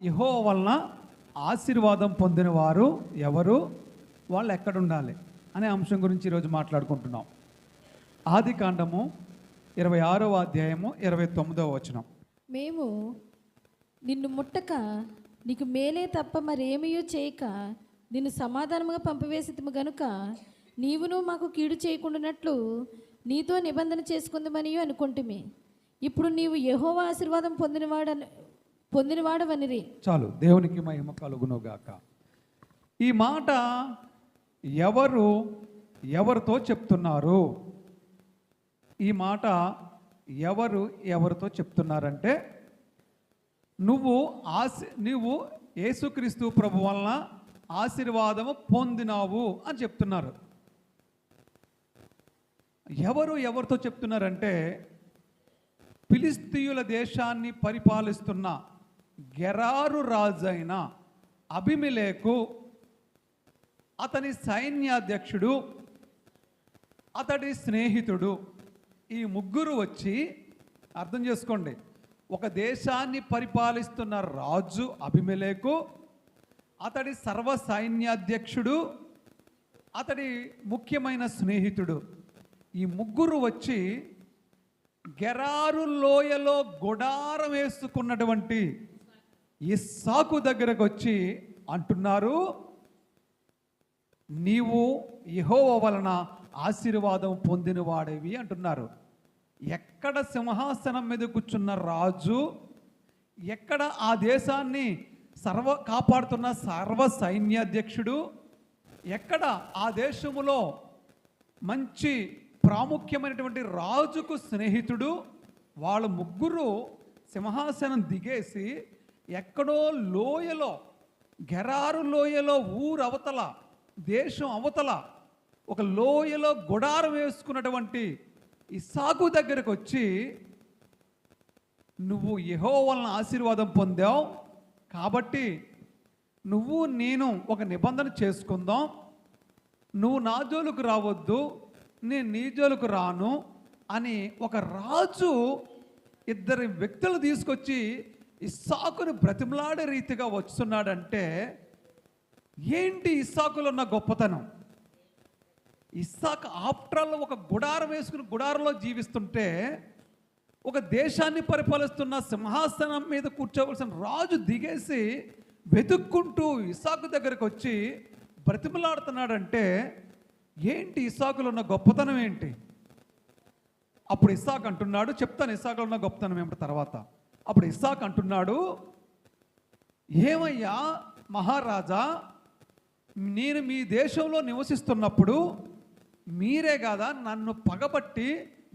యెహోవా వలన ఆశీర్వాదం పొందిన వారు ఎవరు, వాళ్ళు ఎక్కడ ఉండాలి అనే అంశం గురించి ఈరోజు మాట్లాడుకుంటున్నాం. ఆది కాండము 26వ అధ్యాయము 29వ వచనం. మేము నిన్ను ముట్టక నీకు మేలే తప్ప మరేమీయూ చేయక నిన్ను సమాధానముగా పంపివేసితిము గనుక నీవును మాకు కీడు చేయకుండానట్లు నీతో నిబంధన చేసుకుందామని అనుకుంటుమి. ఇప్పుడు నీవు యెహోవా ఆశీర్వాదం పొందినవాడవనిరి. చాలు, దేవునికి మహిమ కలుగునుగాక. ఈ మాట ఎవరితో చెప్తున్నారు? ఈ మాట ఎవరితో చెప్తున్నారంటే, నువ్వు యేసుక్రీస్తు ప్రభు వలన ఆశీర్వాదము పొందినావు అని చెప్తున్నారు. ఎవరితో చెప్తున్నారంటే, ఫిలిస్తీయుల దేశాన్ని పరిపాలిస్తున్న గెరారు రాజైన అబీమెలెకు, అతని సైన్యాధ్యక్షుడు, అతడి స్నేహితుడు, ఈ ముగ్గురు వచ్చి, అర్థం చేసుకోండి, ఒక దేశాన్ని పరిపాలిస్తున్న రాజు అబీమెలెకు, అతడి సర్వ సైన్యాధ్యక్షుడు, అతడి ముఖ్యమైన స్నేహితుడు, ఈ ముగ్గురు వచ్చి గెరారు లోయలో గుడారం వేసుకున్నటువంటి ఇస్సాకు దగ్గరకు వచ్చి అంటున్నారు, నీవు యెహోవా వలన ఆశీర్వాదం పొందినవాడేవి అంటున్నారు. ఎక్కడ సింహాసనం మీద కూర్చున్న రాజు, ఎక్కడ ఆ దేశాన్ని కాపాడుతున్న సర్వ సైన్యాధ్యక్షుడు, ఎక్కడ ఆ దేశములో మంచి ప్రాముఖ్యమైనటువంటి రాజుకు స్నేహితుడు, వాళ్ళ ముగ్గురు సింహాసనం దిగేసి ఎక్కడో లోయలో, గెరారు లోయలో, ఊరు అవతల, దేశం అవతల ఒక లోయలో గుడారం వేసుకున్నటువంటి ఇస్సాకు దగ్గరకు వచ్చి, నువ్వు యెహోవా వలన ఆశీర్వాదం పొందావు కాబట్టి నువ్వు నేను ఒక నిబంధన చేసుకుందాం, నువ్వు నా జోలుకు రావద్దు, నేను నీ జోలుకు రాను అని ఒక రాజు ఇద్దరు వ్యక్తులు తీసుకొచ్చి ఇస్సాకుని బ్రతిమలాడే రీతిగా వస్తున్నాడంటే, ఏంటి ఇస్సాకులో ఉన్న గొప్పతనం? ఇస్సాకు ఆఫ్టర్ ఆల్ ఒక గుడారం వేసుకుని గుడారంలో జీవిస్తుంటే, ఒక దేశాన్ని పరిపాలిస్తున్న సింహాసనం మీద కూర్చోవలసిన రాజు దిగేసి వెతుక్కుంటూ ఇస్సాకు దగ్గరకు వచ్చి బ్రతిమలాడుతున్నాడంటే, ఏంటి ఇస్సాకులో ఉన్న గొప్పతనం ఏంటి? అప్పుడు ఇస్సాకు అంటున్నాడు, చెప్తాను ఇస్సాకులో ఉన్న గొప్పతనం ఏమిటి తర్వాత. అప్పుడు ఇస్సాకు అంటున్నాడు, ఏమయ్యా మహారాజా, నేను మీ దేశంలో నివసిస్తున్నప్పుడు మీరే కదా నన్ను పగబట్టి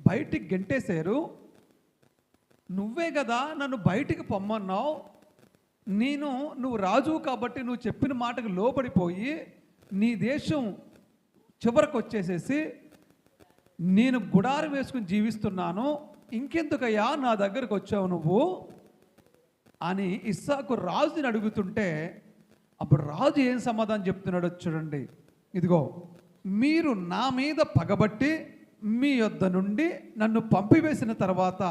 బయటికి గెంటేశారు, నువ్వే కదా నన్ను బయటికి పొమ్మన్నావు, నువ్వు రాజు కాబట్టి నువ్వు చెప్పిన మాటకు లోబడిపోయి నీ దేశం చివరకు వచ్చేసేసి నేను గుడారం వేసుకుని జీవిస్తున్నాను, ఇంకెందుకయ్యా నా దగ్గరకు వచ్చావు నువ్వు అని ఇస్సాకు రాజుని అడుగుతుంటే, అప్పుడు రాజు ఏం సమాధానం చెప్తున్నాడో చూడండి. ఇదిగో, మీరు నా మీద పగబట్టి మీ యొద్ద నుండి నన్ను పంపివేసిన తర్వాత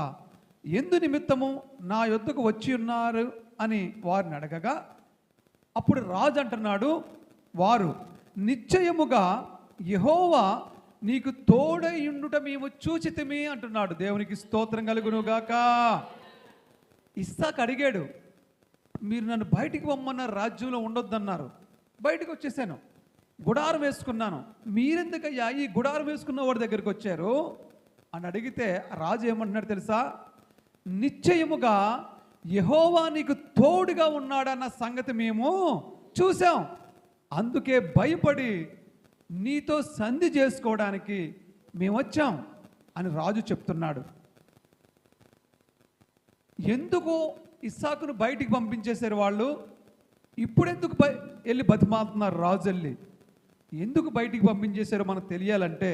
ఎందు నిమిత్తము నా యొద్దకు వచ్చి ఉన్నారు అని వారిని అడగగా, అప్పుడు రాజు అంటున్నాడు, వారు నిశ్చయముగా యెహోవా నీకు తోడైయుండుట మేము చూచితిమి అంటున్నాడు. దేవునికి స్తోత్రం కలుగునుగాక. ఇస్సాకు అడిగాడు, మీరు నన్ను బయటికి పొమ్మన్నారు, రాజ్యంలో ఉండొద్దన్నారు, బయటకు వచ్చేసాను, గుడారం వేసుకున్నాను, మీరెందుకయ్యా ఈ గుడారం వేసుకున్న వాడి దగ్గరికి వచ్చారు అని అడిగితే రాజు ఏమంటున్నాడు తెలుసా? నిశ్చయముగా యెహోవా నీకు తోడుగా ఉన్నాడన్న సంగతి మేము చూసాం, అందుకే భయపడి నీతో సంధి చేసుకోవడానికి మేము వచ్చాం అని రాజు చెప్తున్నాడు. ఎందుకు ఇస్సాకును బయటికి పంపించేశారు వాళ్ళు? ఇప్పుడెందుకు వెళ్ళి బతిమాలుతున్నారు రాజు వెళ్ళి? ఎందుకు బయటికి పంపించేశారో మనకు తెలియాలంటే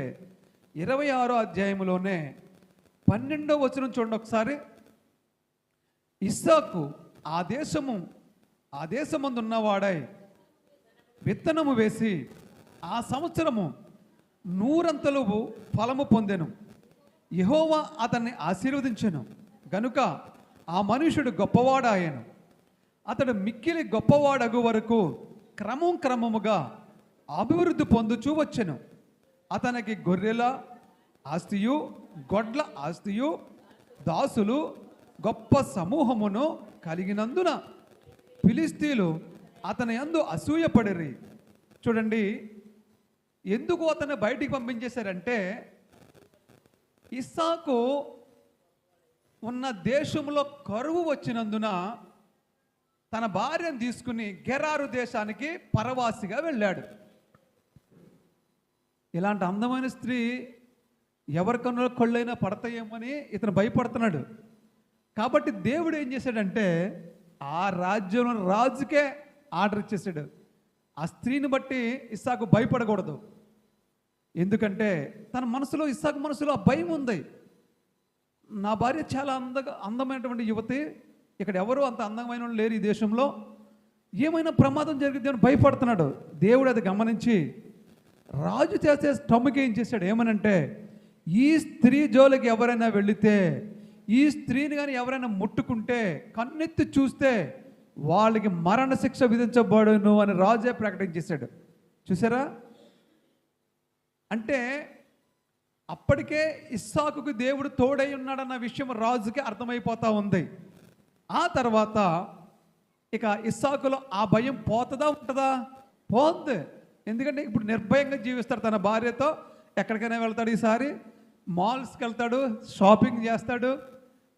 26వ అధ్యాయంలోనే 12వ వచనం చూడండి ఒకసారి. ఇస్సాకు ఆ దేశమందు ఉన్నవాడై విత్తనము వేసి ఆ సంవత్సరము 100 ఫలము పొందెను, యెహోవా అతన్ని ఆశీర్వదించెను గనుక ఆ మనుషుడు గొప్పవాడాయను. అతడు మిక్కిలి గొప్పవాడగు వరకు క్రమం క్రమముగా అభివృద్ధి పొందుచూ వచ్చెను. అతనికి గొర్రెల ఆస్తియు గొడ్ల ఆస్తియు దాసులు గొప్ప సమూహమును కలిగినందున ఫిలిస్తీయులు అతని యందు అసూయపడిరి. చూడండి, ఎందుకు అతన్ని బయటికి పంపించేశారంటే, ఇస్సాకు ఉన్న దేశంలో కరువు వచ్చినందున తన భార్యను తీసుకుని గెరారు దేశానికి పరవాసిగా వెళ్ళాడు. ఇలాంటి అందమైన స్త్రీ ఎవరికన్నా కళ్ళైనా పడతాయేమని ఇతను భయపడుతున్నాడు. కాబట్టి దేవుడు ఏం చేశాడంటే, ఆ రాజ్యంలో రాజుకే ఆర్డర్ ఇచ్చేసాడు. ఆ స్త్రీని బట్టి ఇస్సాకు భయపడకూడదు. ఎందుకంటే తన మనసులో, ఇస్సాకు మనసులో ఆ భయం ఉంది. నా భార్య చాలా అందమైనటువంటి యువతి, ఇక్కడ ఎవరు అంత అందమైన వాళ్ళు లేరు ఈ దేశంలో, ఏమైనా ప్రమాదం జరిగితే అని భయపడుతున్నాడు. దేవుడు అది గమనించి రాజు చేసే స్టమ్కి ఏం చేశాడు ఏమనంటే, ఈ స్త్రీ జోలికి ఎవరైనా వెళితే, ఈ స్త్రీని కానీ ఎవరైనా ముట్టుకుంటే, కన్నెత్తి చూస్తే వాళ్ళకి మరణశిక్ష విధించబడును అని రాజే ప్రకటించేశాడు. చూసారా? అంటే అప్పటికే ఇస్సాకుకు దేవుడు తోడై ఉన్నాడన్న విషయం రాజుకి అర్థమైపోతా ఉంది. ఆ తర్వాత ఇక ఇస్సాకులో ఆ భయం పోతుందా ఉంటుందా? పోతుంది. ఎందుకంటే ఇప్పుడు నిర్భయంగా జీవిస్తాడు. తన భార్యతో ఎక్కడికైనా వెళ్తాడు, ఈసారి మాల్స్కి వెళ్తాడు, షాపింగ్ చేస్తాడు,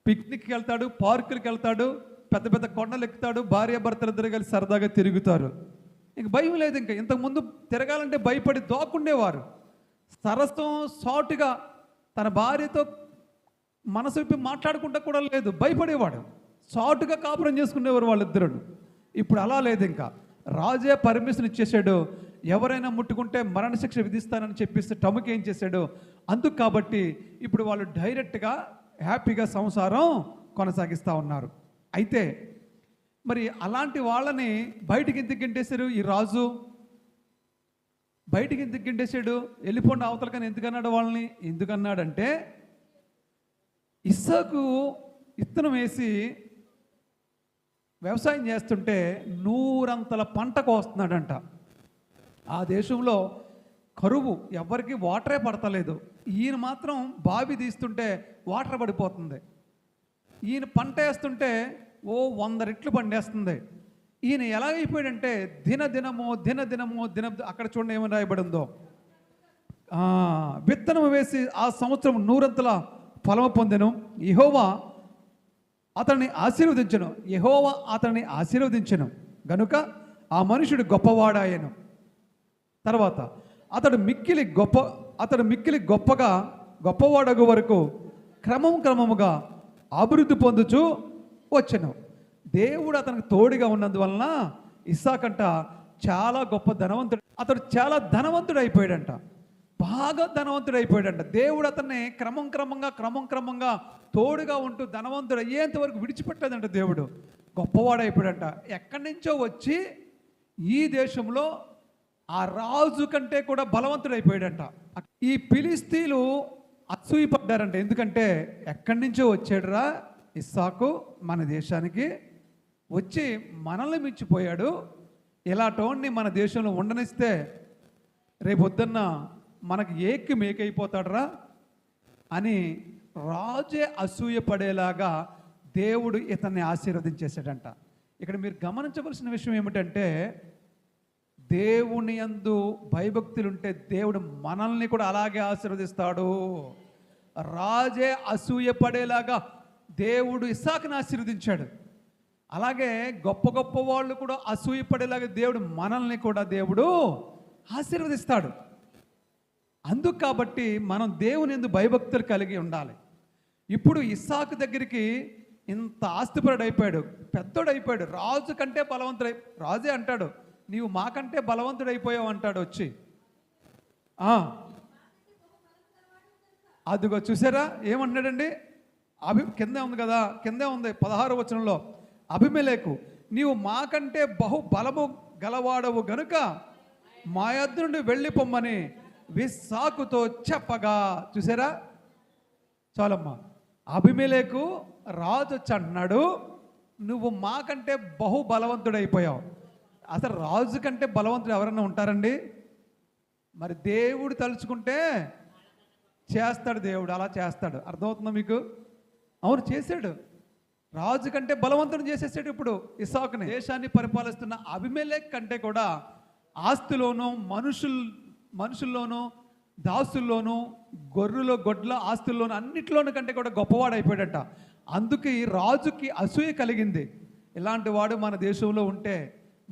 పిక్నిక్కి వెళ్తాడు, పార్కులకి వెళ్తాడు, పెద్ద పెద్ద కొండలు ఎక్కుతాడు, భార్య భర్తలు ఇద్దరు కలిసి సరదాగా తిరుగుతారు. ఇంక భయం లేదు. ఇంకా ఇంతకుముందు తిరగాలంటే భయపడి దోకుండేవారు. సరసం సాటుగా తన భార్యతో మనసు విప్పి మాట్లాడుకుంటా కూడా లేదు, భయపడేవాడు. సాటుగా కాపురం చేసుకునేవారు వాళ్ళిద్దరు. ఇప్పుడు అలా లేదు. ఇంకా రాజే పర్మిషన్ ఇచ్చేసాడు, ఎవరైనా ముట్టుకుంటే మరణశిక్ష విధిస్తానని చెప్పేసి టముకి ఏం చేశాడు. అందుకు కాబట్టి ఇప్పుడు వాళ్ళు డైరెక్ట్గా హ్యాపీగా సంసారం కొనసాగిస్తూ ఉన్నారు. అయితే మరి అలాంటి వాళ్ళని బయటికి ఎందుకు గెంటేశారు ఈ రాజు? బయటికి ఎందుకు గెంటేశాడు? వెళ్ళిపోండి అవతలకని ఎందుకన్నాడు వాళ్ళని? ఎందుకన్నాడంటే, ఇస్సాకు విత్తనం వేసి వ్యవసాయం చేస్తుంటే 100 అంతల పంట కోస్తున్నాడంట. ఆ దేశంలో కరువు, ఎవరికి వాటరే పడతలేదు. ఈయన మాత్రం బావి తీస్తుంటే వాటర్ పడిపోతుంది. ఈయన పంట వేస్తుంటే 100 రెట్లు పండేస్తుంది. ఈయన ఎలాగైపోయాడంటే దినదినము అక్కడ చూడండి ఏమని రాయబడిందో, విత్తనం వేసి ఆ సంవత్సరం 100 అంతల ఫలము పొందెను. యెహోవా అతన్ని ఆశీర్వదించెను గనుక ఆ మనుషుడు గొప్పవాడాయను. తర్వాత అతడు మిక్కిలి గొప్పవాడగు వరకు క్రమముగా అభివృద్ధి పొందుచు వచ్చెను. దేవుడు అతనికి తోడుగా ఉన్నందువలన ఇస్సాకంట చాలా గొప్ప ధనవంతుడు. అతడు చాలా ధనవంతుడు అయిపోయాడంట, బాగా ధనవంతుడు అయిపోయాడంట. దేవుడు అతన్ని క్రమంగా తోడుగా ఉంటూ ధనవంతుడు అయ్యేంత వరకు విడిచిపెట్టలేదంట. దేవుడు గొప్పవాడైపోయాడంట. ఎక్కడి నుంచో వచ్చి ఈ దేశంలో ఆ రాజు కంటే కూడా బలవంతుడైపోయాడంట. ఈ ఫిలిస్తీయులు అసూయపడ్డారంట. ఎందుకంటే ఎక్కడి నుంచో వచ్చాడురా ఇస్సాకు మన దేశానికి వచ్చి మనల్ని మించిపోయాడు, ఇలాంటి మన దేశంలో ఉండనిస్తే రేపొద్దున్న మనకి ఏక్కి మేకైపోతాడరా అని రాజే అసూయపడేలాగా దేవుడు ఇతన్ని ఆశీర్వదించేశాడంట. ఇక్కడ మీరు గమనించవలసిన విషయం ఏమిటంటే, దేవుని యందు భయభక్తులుంటే దేవుడు మనల్ని కూడా అలాగే ఆశీర్వదిస్తాడు. రాజే అసూయపడేలాగా దేవుడు ఇస్సాకుని ఆశీర్వదించాడు. అలాగే గొప్ప వాళ్ళు కూడా అసూయపడేలాగా దేవుడు మనల్ని కూడా దేవుడు ఆశీర్వదిస్తాడు. అందుకు కాబట్టి మనం దేవుని యందు భయభక్తులు కలిగి ఉండాలి. ఇప్పుడు ఇస్సాకు దగ్గరికి ఇంత ఆస్తిపరుడు అయిపోయాడు, పెద్దోడైపోయాడు, రాజు కంటే బలవంతుడై, రాజే అంటాడు నీవు మాకంటే బలవంతుడైపోయావు అంటాడు వచ్చి. అదిగో చూసారా ఏమన్నాడండి? కిందే ఉంది కదా, కిందే ఉంది 16వ వచనంలో, అబీమెలెకు నీవు మాకంటే బహు బలము గలవాడవు గనుక మా యొద్ద నుండి వెళ్ళిపోమ్మని ఇస్సాకుతో చెప్పగా. చూసారా? చాలమ్మా, అబీమెలెకు రాజు వచ్చి అంటున్నాడు నువ్వు మాకంటే బహు బలవంతుడైపోయావు. అసలు రాజు కంటే బలవంతుడు ఎవరన్నా ఉంటారండి? మరి దేవుడు తలుచుకుంటే చేస్తాడు, దేవుడు అలా చేస్తాడు. అర్థమవుతుందా మీకు? అవును, చేశాడు. రాజు కంటే బలవంతుడు చేసేసాడు. ఇప్పుడు ఇస్సాకుని దేశాన్ని పరిపాలిస్తున్న అబీమెలెకు కంటే కూడా ఆస్తిలోనూ మనుషుల్లోనూ దాసుల్లోనూ గొర్రెలు గొడ్ల ఆస్తుల్లోనూ అన్నిట్లోనూ కంటే కూడా గొప్పవాడు అయిపోయాడట. అందుకే రాజుకి అసూయ కలిగింది. ఇలాంటి వాడు మన దేశంలో ఉంటే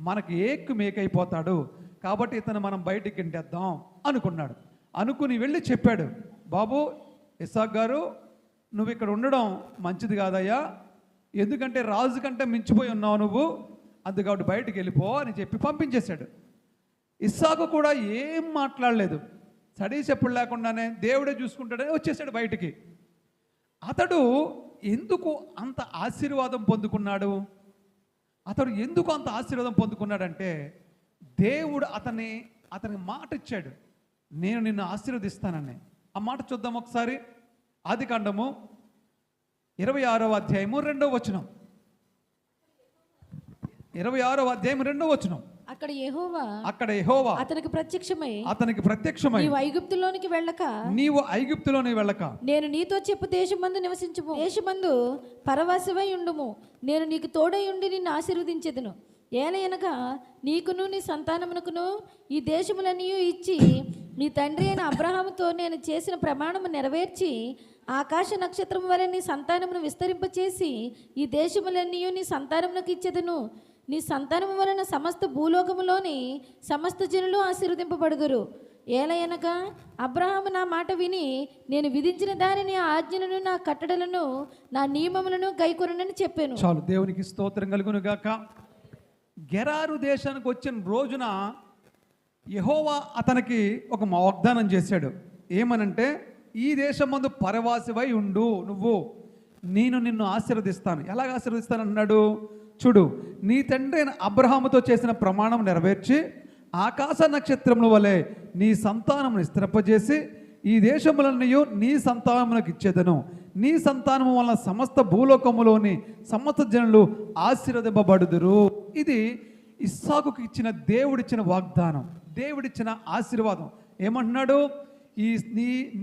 మనకి ఏక్కు మేకైపోతాడు, కాబట్టి ఇతను మనం బయటికి గెంటేద్దాం అనుకున్నాడు. అనుకుని వెళ్ళి చెప్పాడు, బాబు ఇస్సాకు గారు, నువ్వు ఇక్కడ ఉండడం మంచిది కాదయ్యా, ఎందుకంటే రాజు కంటే మించిపోయి ఉన్నావు నువ్వు, అందుకని బయటికి వెళ్ళిపో అని చెప్పి పంపించేశాడు. ఇస్సాకు కూడా ఏం మాట్లాడలేదు, సడీ చెప్పుడు లేకుండానే దేవుడే చూసుకుంటాడని వచ్చేసాడు బయటికి. అతడు ఎందుకు అంత ఆశీర్వాదం పొందుకున్నాడు? అతడు ఎందుకు అంత ఆశీర్వాదం పొందుకున్నాడంటే దేవుడు అతనికి మాట ఇచ్చాడు, నేను నిన్ను ఆశీర్వదిస్తానని. ఆ మాట చూద్దాం ఒకసారి. ఆదికాండము 26వ అధ్యాయము 2వ వచనం. 26వ అధ్యాయం 2వ వచనం. అక్కడ యెహోవా అతనికి ప్రత్యక్షమై నీవు ఐగుప్తులోనికి వెళ్ళక నేను నీతో చెప్పు దేశమందు నివసించుము, దేశమందు పరవాసివై ఉండుము, నేను నీకు తోడై ఉండి నిన్ను ఆశీర్వదించెదను. ఏలయనగా నీకును నీ సంతానమునకును ఈ దేశములన్నీ ఇచ్చి నీ తండ్రి అయిన అబ్రహాముతో నేను చేసిన ప్రమాణము నెరవేర్చి ఆకాశ నక్షత్రం వలె నీ సంతానమును విస్తరింపచేసి ఈ దేశములన్నీ నీ సంతానమునకు ఇచ్చెదను. నీ సంతానము వలన సమస్త భూలోకములోని సమస్త జనులు ఆశీర్వదింపబడుదురు. ఏలయనగా అబ్రహాము నా మాట విని నేను విధించిన దానిని ఆజ్ఞలను నా కట్టడలను నా నియమములను గైకొనని చెప్పాను. చాలు, దేవునికి స్తోత్రం కలుగును గాక. గెరారు దేశానికి వచ్చిన రోజున యెహోవా అతనికి ఒక వాగ్దానం చేశాడు. ఏమనంటే, ఈ దేశం ముందు పరవాసివై ఉండు నువ్వు, నేను నిన్ను ఆశీర్వదిస్తాను. ఎలాగ ఆశీర్వదిస్తాను అన్నాడు? చూడు, నీ తండ్రి అయిన అబ్రహాముతో చేసిన ప్రమాణం నెరవేర్చి ఆకాశ నక్షత్రముల వలె నీ సంతానమును స్థిరపజేసి ఈ దేశములన్నీ నీ సంతానములకు ఇచ్చేదను. నీ సంతానము వలన సమస్త భూలోకములోని సమస్త జనులు ఆశీర్వదింపబడుదురు. ఇది ఇస్సాకుకి ఇచ్చిన దేవుడిచ్చిన వాగ్దానం, దేవుడిచ్చిన ఆశీర్వాదం. ఏమంటున్నాడు?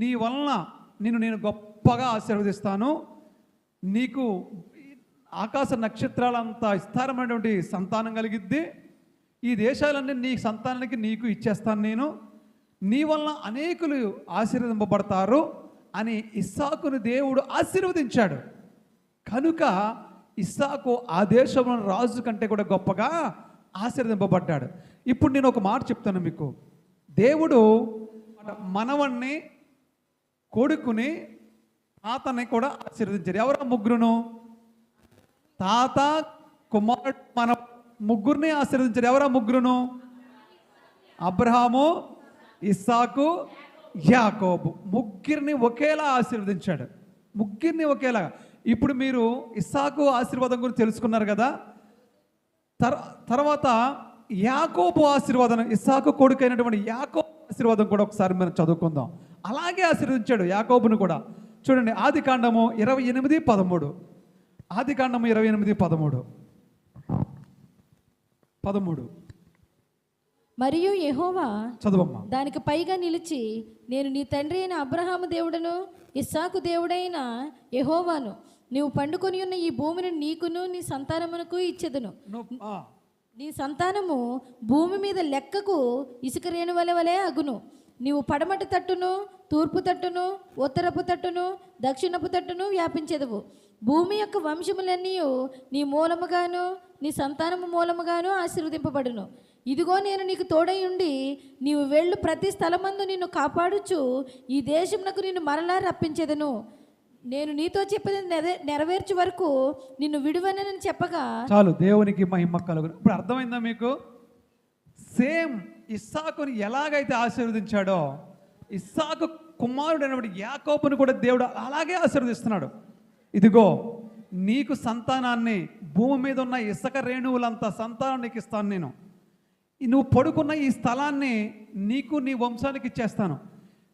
నీ వలన నేను గొప్పగా ఆశీర్వదిస్తాను, నీకు ఆకాశ నక్షత్రాలంతా విస్తారమైనటువంటి సంతానం కలిగిద్ది, ఈ దేశాలన్నీ నీ సంతానానికి నీకు ఇచ్చేస్తాను నేను, నీ వలన అనేకులు ఆశీర్వదింపబడతారు అని ఇస్సాకును దేవుడు ఆశీర్వదించాడు. కనుక ఇస్సాకు ఆ దేశంలో రాజు కంటే కూడా గొప్పగా ఆశీర్వదింపబడ్డాడు. ఇప్పుడు నేను ఒక మాట చెప్తాను మీకు. దేవుడు మనవణ్ణి, కొడుకుని, తాతని కూడా ఆశీర్వదించారు. ఎవరా ముగ్గురును? తాత, కుమారుడు, మన ముగ్గురిని ఆశీర్వదించారు. ఎవరా ముగ్గురును? అబ్రహాము, ఇస్సాకు, యాకోబు. ముగ్గురిని ఒకేలా ఆశీర్వదించాడు, ముగ్గురిని ఒకేలా. ఇప్పుడు మీరు ఇస్సాకు ఆశీర్వాదం గురించి తెలుసుకున్నారు కదా. తర్వాత యాకోబు ఆశీర్వాదం, ఇస్సాకు కొడుకైనటువంటి యాకోబు ఆశీర్వాదం కూడా ఒకసారి మనం చదువుకుందాం. అలాగే ఆశీర్వదించాడు యాకోబును కూడా. చూడండి, ఆదికాండము 28:13. ఆదికాండము 28:13. మరియు యెహోవా చదువమ్మా. దానికి పైగా నిలిచి, నేను నీ తండ్రి అయిన అబ్రహాము దేవుడను ఇస్సాకు దేవుడైన యెహోవాను, నీవు పండుకొని ఉన్న ఈ భూమిని నీకును నీ సంతానమునకు ఇచ్చెదను. నీ సంతానము భూమి మీద లెక్కకు ఇసుక రేణువల వలె అగును. నీవు పడమటి తట్టును, తూర్పు తట్టును, ఉత్తరపు తట్టును, దక్షిణపు తట్టును వ్యాపించెదవు. భూమి యొక్క వంశములన్నీ నీ మూలముగాను నీ సంతానము మూలముగాను ఆశీర్వదింపబడును. ఇదిగో నేను నీకు తోడై ఉండి నీవు వెళ్ళు ప్రతి స్థలమందు నిన్ను కాపాడుచు ఈ దేశమునకు నిన్ను మరలా రప్పించెదను. నేను నీతో చెప్పేది నెరవేర్చు వరకు నిన్ను విడువనని చెప్పగా. చాలు, దేవునికి మహిమ కలుగును. ఇప్పుడు అర్థమైందా మీకు? సేమ్ ఇస్సాకుని ఎలాగైతే ఆశీర్వదించాడో, ఇస్సాకు కుమారుడు అయినప్పుడు యాకోబుని కూడా దేవుడు అలాగే ఆశీర్వదిస్తున్నాడు. ఇదిగో నీకు సంతానాన్ని, భూమి మీద ఉన్న ఇసుక రేణువులంతా సంతానం నీకు ఇస్తాను, నేను నువ్వు పడుకున్న ఈ స్థలాన్ని నీకు నీ వంశానికి ఇచ్చేస్తాను,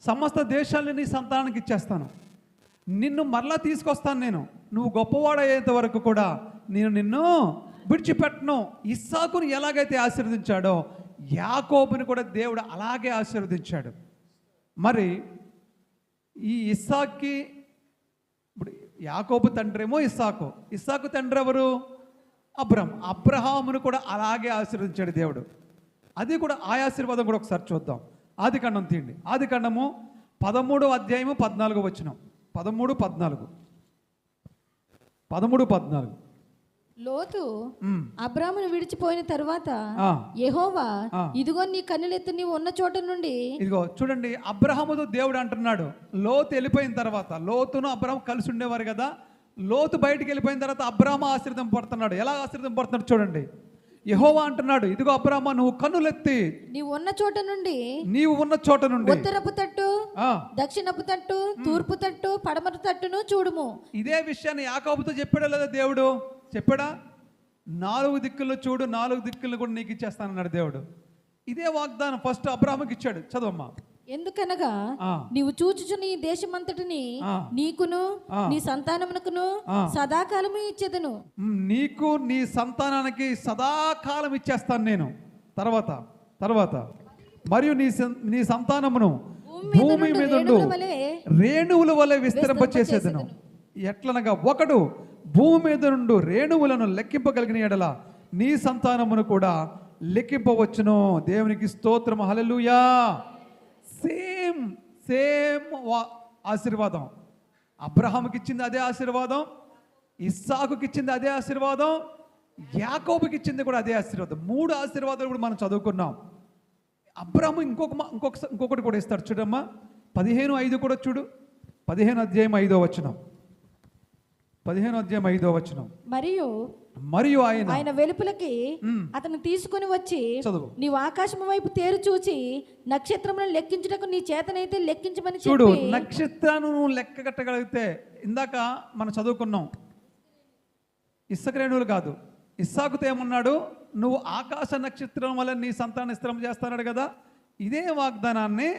సమస్త దేశాలని నీ సంతానానికి ఇచ్చేస్తాను, నిన్ను మరలా తీసుకొస్తాను నేను, నువ్వు గొప్పవాడయ్యేంత వరకు కూడా నేను నిన్ను విడిచిపెట్టను. ఇస్సాకును ఎలాగైతే ఆశీర్వదించాడో యాకోబుని కూడా దేవుడు అలాగే ఆశీర్వదించాడు. మరి ఈ ఇస్సాక్కి ఇప్పుడు యాకోబు తండ్రి ఏమో ఇస్సాకు తండ్రి ఎవరు? అబ్రహామును కూడా అలాగే ఆశీర్వదించాడు దేవుడు. అది కూడా ఆ ఆశీర్వాదం కూడా ఒకసారి చూద్దాం. ఆదికాండం తీయండి. ఆదికాండము 13వ అధ్యాయము 14వ వచనం. 13-14 లోతు అబ్రామును విడిచిపోయిన తరువాత యెహోవా ఇదిగో నీ కన్నులెత్తి నీవు ఉన్న చోట నుండి, ఇదిగో చూడండి, అబ్రహాముతో దేవుడు అంటున్నాడు. లోతు వెళ్ళిపోయిన తర్వాత, లోతును అబ్రహాం కలిసి ఉండేవారు కదా, లోతు బయటికి వెళ్ళిపోయిన తర్వాత అబ్రహాము ఆశీర్వాదం పడుతున్నాడు. ఎలా ఆశీర్వాదం పడుతున్నాడు చూడండి. యెహోవా అంటున్నాడు, ఇదిగో అబ్రహామా, నువ్వు కన్నులెత్తి నీవు ఉన్న చోట నుండి ఉత్తరపు తట్టు, దక్షిణపు తట్టు, తూర్పు తట్టు, పడమర తట్టును చూడుము. ఇదే విషయాన్ని యాకోబుతో చెప్పాడా లేదా దేవుడు? చెప్పాడా? 4 దిక్కుల్లో చూడు, 4 దిక్కులను కూడా నీకు ఇచ్చేస్తానన్నాడు దేవుడు. ఇదే వాగ్దానం ఫస్ట్ అబ్రహాముకి ఇచ్చాడు. చదవమ్మా. ఎందుకనగా నీవు చూచుచున్న ఈ దేశమంతటిని నీకును నీ సంతానమునకును సదాకాలము ఇచ్చేదను. నీకు నీ సంతానానికి సదాకాలం ఇచ్చేస్తాను నేను. తర్వాత మరియు నీ సంతానమును భూమి మీద రేణువుల వలె విస్తరింపచేసేదను. ఎట్లనగా ఒకడు భూమి మీద నుండి రేణువులను లెక్కింపగలిగిన ఎడల నీ సంతానమును కూడా లెక్కింపవచ్చును. దేవునికి స్తోత్రం, హల్లెలూయా. సేమ్ ఆశీర్వాదం అబ్రహాముకి ఇచ్చింది అదే ఆశీర్వాదం, ఇస్సాకుకి ఇచ్చింది అదే ఆశీర్వాదం, యాకోబుకి ఇచ్చింది కూడా అదే ఆశీర్వాదం. 3 ఆశీర్వాదాలు కూడా మనం చదువుకున్నాం. అబ్రహాము ఇంకొకటి కూడా ఇస్తాడు చూడమ్మా. 15:5 కూడా చూడు. 15వ అధ్యాయం 5వ వచనం. 15వ అధ్యాయం 5వ వచనం. మరియు ఆయన వెలుపలకి అతను తీసుకుని వచ్చి, నీవు ఆకాశం వైపు తేరు చూచి నక్షత్రములను లెక్కించుటకు నీ చేతనైతే లెక్కించమని చూడు. నక్షత్రాలను నువ్వు లెక్క కట్టగలిగితే, ఇందాక మనం చదువుకున్నాం, ఇసుక రేణువులు కాదు, ఇస్సాకుతో ఏమన్నాడు? నువ్వు ఆకాశ నక్షత్రం వల్ల నీ సంతానం స్థిరం చేస్తాడు కదా. ఇదే వాగ్దానాన్ని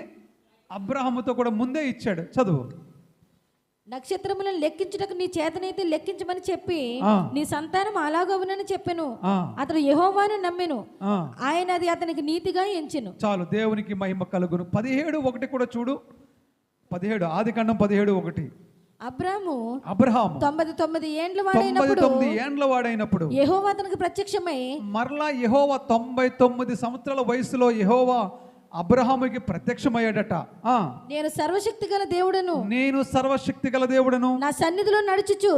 అబ్రహాముతో కూడా ముందే ఇచ్చాడు. చదువు. నక్షత్రములను లెక్కించుటకు నీ చేతనైతే లెక్కించమని చెప్పి నీ సంతానం అలాగవునని చెప్పెను. అతడు యెహోవాను నమ్మెను, ఆయన అది అతనికి నీతిగా ఎంచెను. చాలు, దేవునికి మహిమ కలుగును. 17:1 కూడా చూడు. 17 ఆదికాండం 17:1. అబ్రాహాము 99 ఏండ్ల వాడైనప్పుడు యెహోవా అతనికి ప్రత్యక్షమై, మరలా యెహోవా 99 సంవత్సరాల వయసులో యెహోవా అబ్రహాముకి ప్రత్యక్షమయ్యాడట. నేను సర్వశక్తి గల దేవుడను, నా సన్నిధిలో నడుచుచు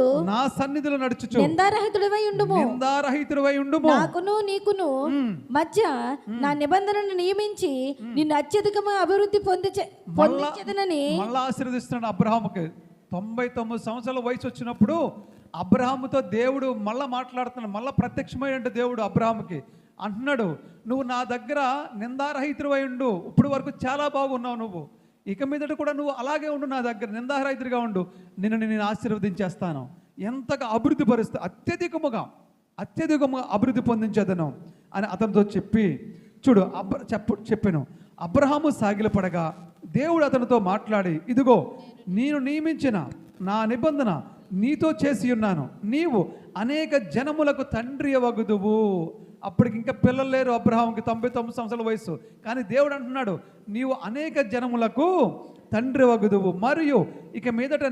నిందారహితుడివై ఉండుము. నాకును నీకును మధ్య నా నిబంధనను నియమించి నిన్ను అత్యధికము అభివృద్ధి పొందించెదనని మళ్ళా ఆశీర్వదిస్తున్నాడు అబ్రహాముకి. 99 సంవత్సరాల వయసు వచ్చినప్పుడు అబ్రహాముతో దేవుడు మళ్ళా మాట్లాడుతున్నాడు. మళ్ళా ప్రత్యక్షమయ్యాడు దేవుడు అబ్రహాముకి. అంటున్నాడు, నువ్వు నా దగ్గర నిందారహితుడివై ఉండు. ఇప్పుడు వరకు చాలా బాగున్నావు నువ్వు, ఇక మీదట కూడా నువ్వు అలాగే ఉండు, నా దగ్గర నిందారహితుడిగా ఉండు, నేను ఆశీర్వదించేస్తాను, ఎంతగా అభివృద్ధి పరుస్తూ అత్యధికముగా అభివృద్ధి పొందించేదను అని అతనితో చెప్పి, చూడు చెప్పాను. అబ్రహాము సాగిలపడగా దేవుడు అతనితో మాట్లాడి, ఇదిగో నేను నియమించిన నా నిబంధన నీతో చేసి ఉన్నాను, నీవు అనేక జనములకు తండ్రి వగుదువు. అప్పటికి ఇంకా పిల్లలు లేరు అబ్రహాంకి, 99 సంవత్సరాల వయసు. కానీ దేవుడు అంటున్నాడు, నీవు అనేక జనములకు తండ్రి వగుదువు, మరియు ఇక మీదట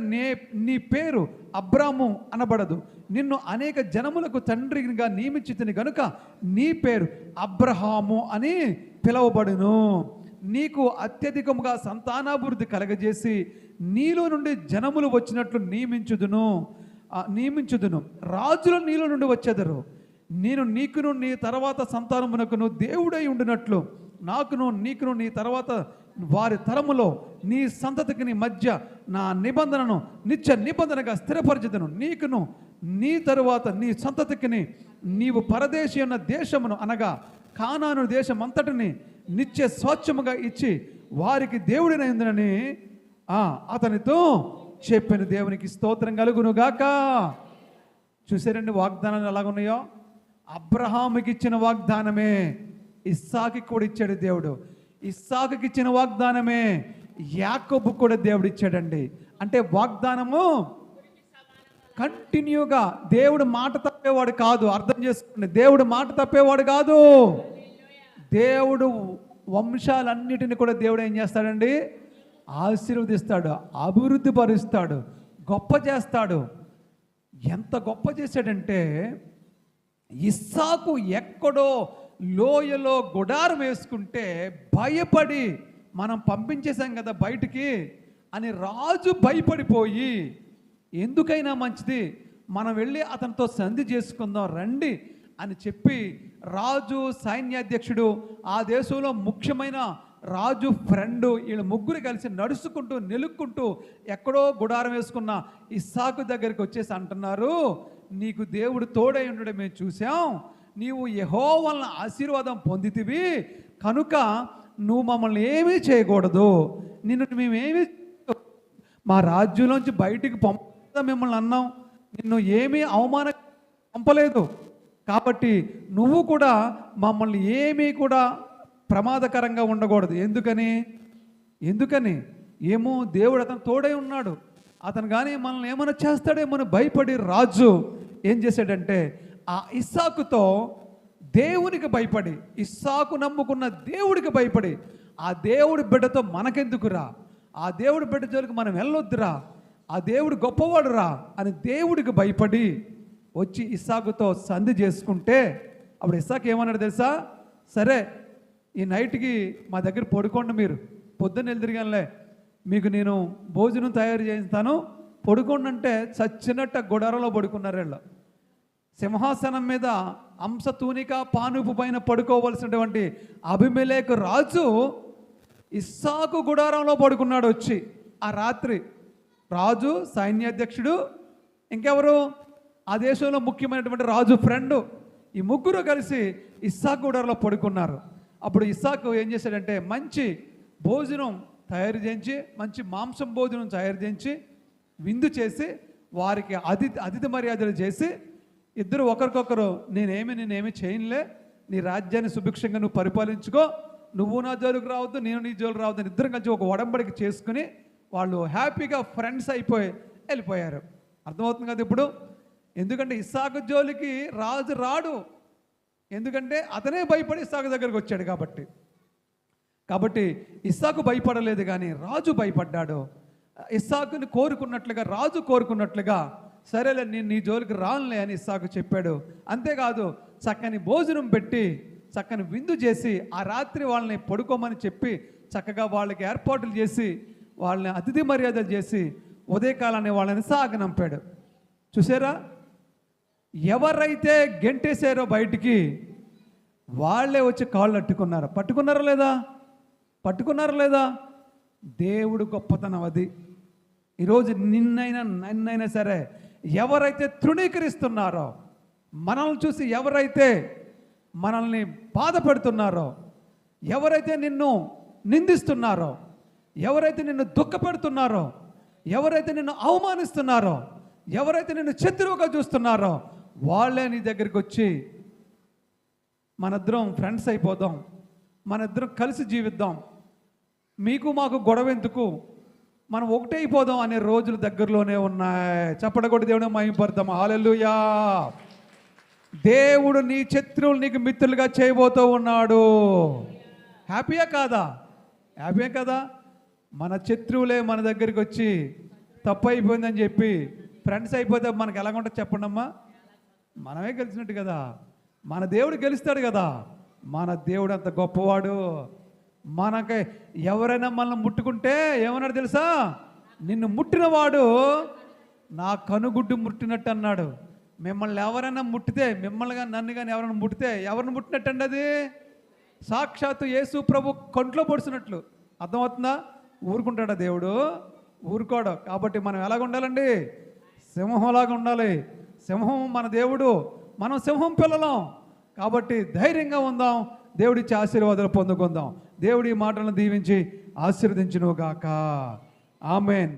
నీ పేరు అబ్రాము అనబడదు, నిన్ను అనేక జనములకు తండ్రిగా నియమించితిని గనుక నీ పేరు అబ్రహాము అని పిలువబడును. నీకు అత్యధికముగా సంతానాభివృద్ధి కలగజేసి నీలో నుండి జనములు వచ్చినట్లు నియమించుదును. రాజులు నీలో నుండి వచ్చేదరు. నేను నీకును నీ తర్వాత సంతానమునకును దేవుడై ఉండినట్లు నీకును నీ తర్వాత వారి తరములో నీ సంతతికి నీ మధ్య నా నిబంధనను నిత్య నిబంధనగా స్థిరపరచుదును. నీకును నీ తరువాత నీ సంతతికి నీవు పరదేశీ ఉన్న దేశమును అనగా కానాను దేశం అంతటిని నిత్య స్వచ్ఛముగా ఇచ్చి వారికి దేవుడినైందని అతనితో చెప్పిన. దేవునికి స్తోత్రం కలుగును గాక. చూసారండి వాగ్దానాలు ఎలాగున్నాయో. అబ్రహాముకి ఇచ్చిన వాగ్దానమే ఇస్సాకుకి కూడా ఇచ్చాడు దేవుడు. ఇస్సాకుకి ఇచ్చిన వాగ్దానమే యాకోబు కూడా దేవుడు ఇచ్చాడండి. అంటే వాగ్దానము కంటిన్యూగా దేవుడు మాట తప్పేవాడు కాదు. అర్థం చేసుకోండి, దేవుడు మాట తప్పేవాడు కాదు. దేవుడు వంశాలన్నిటిని కూడా దేవుడు ఏం చేస్తాడండి? ఆశీర్వదిస్తాడు, అభివృద్ధి పరుస్తాడు, గొప్ప చేస్తాడు. ఎంత గొప్ప చేశాడంటే, ఇస్సాకు ఎక్కడో లోయలో గుడారం వేసుకుంటే భయపడి, మనం పంపించేశాం కదా బయటికి అని రాజు భయపడిపోయి, ఎందుకైనా మంచిది మనం వెళ్ళి అతనితో సంధి చేసుకుందాం రండి అని చెప్పి, రాజు సైన్యాధ్యక్షుడు, ఆ దేశంలో ముఖ్యమైన రాజు ఫ్రెండు, వీళ్ళు ముగ్గురు కలిసి నడుచుకుంటూ నిలుక్కుంటూ ఎక్కడో గుడారం వేసుకున్న ఇస్సాకు దగ్గరికి వచ్చేసి అంటున్నారు, నీకు దేవుడు తోడై ఉండడం మేము చూసాం, నీవు యెహోవా వలన ఆశీర్వాదం పొందితివి కనుక నువ్వు మమ్మల్ని ఏమీ చేయకూడదు, నిన్ను మేమేమి మా రాజ్యంలోంచి బయటికి పంప మిమ్మల్ని అన్నాం, నిన్ను ఏమీ అవమాన పంపలేదు, కాబట్టి నువ్వు కూడా మమ్మల్ని ఏమీ కూడా ప్రమాదకరంగా ఉండకూడదు. ఎందుకని ఏమో దేవుడు అతను తోడై ఉన్నాడు, అతను కానీ మనల్ని ఏమైనా చేస్తాడేమో భయపడి రాజు ఏం చేశాడంటే, ఆ ఇస్సాకుతో దేవునికి భయపడి, ఇస్సాకు నమ్ముకున్న దేవుడికి భయపడి, ఆ దేవుడి బిడ్డతో మనకెందుకురా, ఆ దేవుడి బిడ్డ జోలికి మనం వెళ్ళొద్దురా, ఆ దేవుడు గొప్పవాడురా అని దేవుడికి భయపడి వచ్చి ఇస్సాకుతో సంధి చేసుకుంటే, అప్పుడు ఇస్సాకు ఏమన్నాడు తెలుసా? సరే ఈ నైట్కి మా దగ్గర పడుకోండి, మీరు పొద్దున్న ఎదురుగానే మీకు నేను భోజనం తయారు చేస్తాను, పడుకోండి అంటే చచ్చినట్టు గుడారంలో పడుకున్నారు వీళ్ళు. సింహాసనం మీద అంశతూనిక పానుపు పైన పడుకోవలసినటువంటి అబీమెలెకు రాజు ఇస్సాకు గుడారంలో పడుకున్నాడు వచ్చి ఆ రాత్రి. రాజు, సైన్యాధ్యక్షుడు, ఇంకెవరు ఆ దేశంలో ముఖ్యమైనటువంటి రాజు ఫ్రెండు, ఈ ముగ్గురు కలిసి ఇస్సాకు గుడారంలో పడుకున్నారు. అప్పుడు ఇస్సాకు ఏం చేశాడంటే, మంచి భోజనం తయారు చేయించి, మంచి మాంసం భోజనం తయారు చేయించి విందు చేసి వారికి అతిథి మర్యాదలు చేసి, ఇద్దరు ఒకరికొకరు నేనేమి చేయనులే, నీ రాజ్యాన్ని సుభిక్షంగా నువ్వు పరిపాలించుకో, నువ్వు నా జోలికి రావద్దు, నేను నీ జోలికి రావద్దు అని ఇద్దరం కలిసి ఒక ఒడంబడిక చేసుకుని వాళ్ళు హ్యాపీగా ఫ్రెండ్స్ అయిపోయి వెళ్ళిపోయారు. అర్థమవుతుంది కదా ఇప్పుడు? ఎందుకంటే ఇస్సాకు జోలికి రాజు రాడు, ఎందుకంటే అతనే భయపడి ఇస్సాకు దగ్గరికి వచ్చాడు కాబట్టి ఇస్సాకు భయపడలేదు, కానీ రాజు భయపడ్డాడు. ఇస్సాకుని కోరుకున్నట్లుగా, రాజు కోరుకున్నట్లుగా, సరేలే నేను నీ జోలికి రానులే అని ఇస్సాకు చెప్పాడు. అంతేకాదు చక్కని భోజనం పెట్టి, చక్కని విందు చేసి, ఆ రాత్రి వాళ్ళని పడుకోమని చెప్పి చక్కగా వాళ్ళకి ఏర్పాట్లు చేసి, వాళ్ళని అతిథి మర్యాదలు చేసి ఉదయకాలాన్ని వాళ్ళని సాగనంపాడు. చూసారా? ఎవరైతే గెంటేశారో బయటికి వాళ్ళే వచ్చి కాళ్ళు పట్టుకున్నారా లేదా? దేవుడు గొప్పతనం అది. ఈరోజు నన్నైనా సరే ఎవరైతే తృణీకరిస్తున్నారో, మనల్ని చూసి ఎవరైతే మనల్ని బాధ పెడుతున్నారో, ఎవరైతే నిన్ను నిందిస్తున్నారో, ఎవరైతే నిన్ను దుఃఖపెడుతున్నారో, ఎవరైతే నిన్ను అవమానిస్తున్నారో, ఎవరైతే నిన్ను శత్రువుగా చూస్తున్నారో, వాళ్ళే నీ దగ్గరికి వచ్చి మనిద్దరం ఫ్రెండ్స్ అయిపోదాం, మనిద్దరం కలిసి జీవిద్దాం, మీకు మాకు గొడవ ఎందుకు, మనం ఒకటే అయిపోదాం అనే రోజులు దగ్గరలోనే ఉన్నాయి. చప్పడగొట్టి దేవుని మహిమపడదాం. హల్లెలూయా. దేవుడు నీ శత్రువులు నీకు మిత్రులుగా చేయబోతూ ఉన్నాడు. హ్యాపీయా కదా? మన శత్రువులే మన దగ్గరికి వచ్చి తప్పు అయిపోయిందని చెప్పి ఫ్రెండ్స్ అయిపోతే మనకు ఎలాగుంటుంది చెప్పండి అమ్మా? మనమే గెలిచినట్టు కదా. మన దేవుడు గెలుస్తాడు కదా. మన దేవుడు అంత గొప్పవాడు. మనకి ఎవరైనా మనల్ని ముట్టుకుంటే ఏమన్నాడు తెలుసా? నిన్ను ముట్టినవాడు నా కనుగుడ్డు ముట్టినట్టు అన్నాడు. మిమ్మల్ని ఎవరైనా ముట్టితే, మిమ్మల్ని కానీ నన్ను కానీ ఎవరైనా ముట్టితే ఎవరిని ముట్టినట్టు అండి? అది సాక్షాత్తు యేసు ప్రభు కంట్లో పొడిచినట్లు. అర్థమవుతుందా? ఊరుకుంటాడా దేవుడు? ఊరుకోడు. కాబట్టి మనం ఎలాగ ఉండాలండి? సింహంలాగా ఉండాలి. సింహం మన దేవుడు, మనం సింహం పిల్లలం. కాబట్టి ధైర్యంగా ఉందాం, దేవుడిచ్చే ఆశీర్వాదాలు పొందుకుందాం. దేవుడి మాటలను దీవించి ఆశీర్వదించును గాక. ఆమేన్.